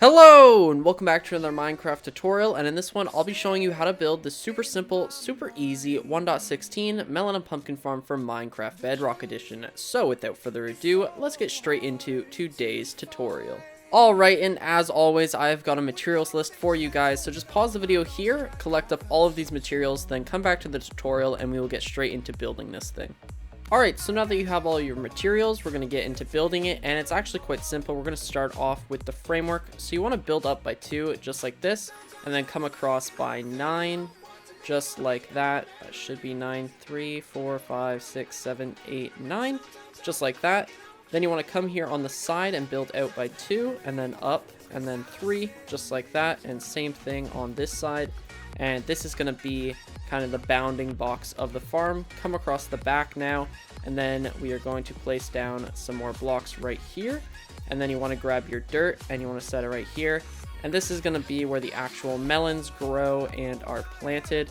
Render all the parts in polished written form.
Hello and welcome back to another Minecraft tutorial, and in this one I'll be showing you how to build the super simple, super easy 1.16 melon and pumpkin farm for Minecraft Bedrock Edition. So without further ado, let's get straight into today's tutorial. Alright, and as always, I've got a materials list for you guys, so just pause the video here, collect up all of these materials, then come back to the tutorial and we will get straight into building this thing. Alright, so now that you have all your materials, we're going to get into building it, and it's actually quite simple. We're going to start off with the framework. So you want to build up by 2, just like this, and then come across by 9, just like that. That should be 9, 3, 4, 5, 6, 7, 8, 9, just like that. Then you want to come here on the side and build out by 2, and then up, and then 3, just like that, and same thing on this side. And this is going to be kind of the bounding box of the farm. Come across the back now, and then we are going to place down some more blocks right here. And then you want to grab your dirt and you want to set it right here. And this is going to be where the actual melons grow and are planted.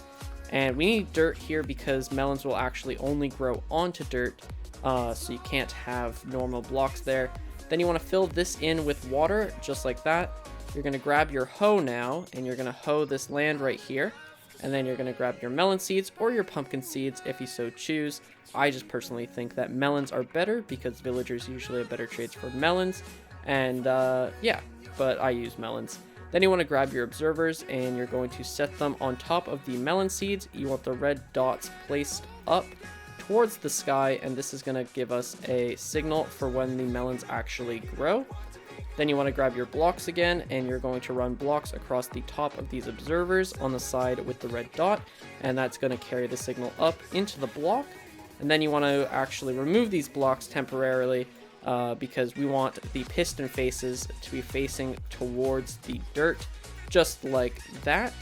And we need dirt here because melons will actually only grow onto dirt, so you can't have normal blocks there. Then you want to fill this in with water, just like that. You're going to grab your hoe now, and you're going to hoe this land right here. And then you're going to grab your melon seeds or your pumpkin seeds if you so choose. I just personally think that melons are better because villagers usually have better trades for melons. And yeah, but I use melons. Then you want to grab your observers and you're going to set them on top of the melon seeds. You want the red dots placed up towards the sky, and this is going to give us a signal for when the melons actually grow. Then you want to grab your blocks again, and you're going to run blocks across the top of these observers on the side with the red dot, and that's going to carry the signal up into the block. And then you want to actually remove these blocks temporarily because we want the piston faces to be facing towards the dirt, just like that.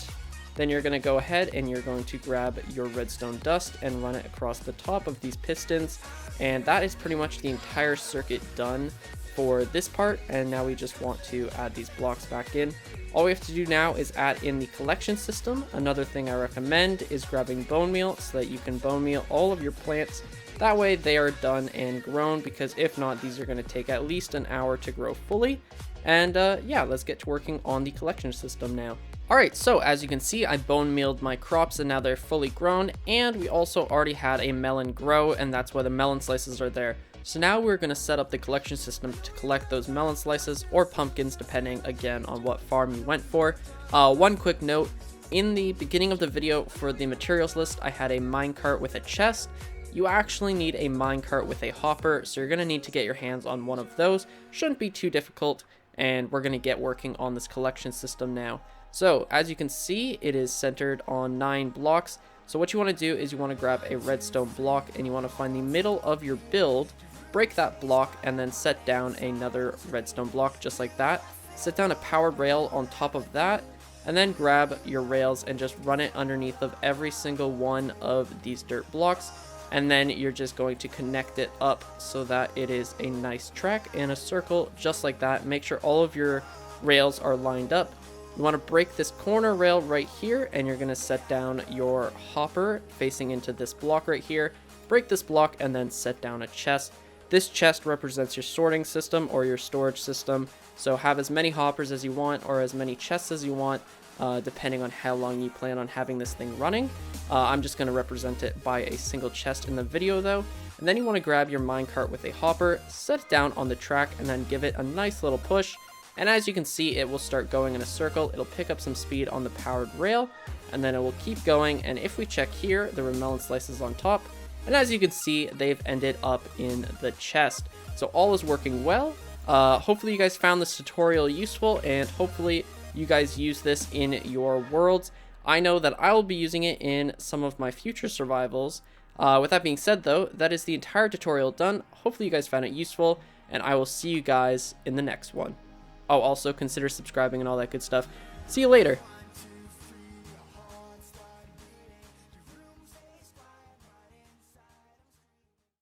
Then you're going to go ahead and you're going to grab your redstone dust and run it across the top of these pistons, and that is pretty much the entire circuit done for this part. And now we just want to add these blocks back in. All we have to do now is add in the collection system. Another thing I recommend is grabbing bone meal so that you can bone meal all of your plants. That way they are done and grown, because if not, these are going to take at least an hour to grow fully. And yeah, let's get to working on the collection system now. Alright, so as you can see, I bone mealed my crops and now they're fully grown, and we also already had a melon grow, and that's why the melon slices are there. So now we're going to set up the collection system to collect those melon slices or pumpkins, depending again on what farm you went for. One quick note, in the beginning of the video for the materials list, I had a minecart with a chest. You actually need a minecart with a hopper, so you're going to need to get your hands on one of those. Shouldn't be too difficult, and we're going to get working on this collection system now. So as you can see, it is centered on 9 blocks. So what you want to do is you want to grab a redstone block and you want to find the middle of your build, break that block, and then set down another redstone block just like that. Set down a powered rail on top of that, and then grab your rails and just run it underneath of every single one of these dirt blocks. And then you're just going to connect it up so that it is a nice track in a circle just like that. Make sure all of your rails are lined up. You want to break this corner rail right here, and you're going to set down your hopper facing into this block right here. Break this block and then set down a chest. This chest represents your sorting system or your storage system, so have as many hoppers as you want or as many chests as you want, depending on how long you plan on having this thing running. I'm just going to represent it by a single chest in the video though. And then you want to grab your minecart with a hopper, set it down on the track, and then give it a nice little push. And as you can see, it will start going in a circle. It'll pick up some speed on the powered rail, and then it will keep going. And if we check here, there were melon slices on top. And as you can see, they've ended up in the chest. So all is working well. Hopefully you guys found this tutorial useful, and hopefully you guys use this in your worlds. I know that I will be using it in some of my future survivals. With that being said though, that is the entire tutorial done. Hopefully you guys found it useful, and I will see you guys in the next one. Oh, also consider subscribing and all that good stuff. See you later.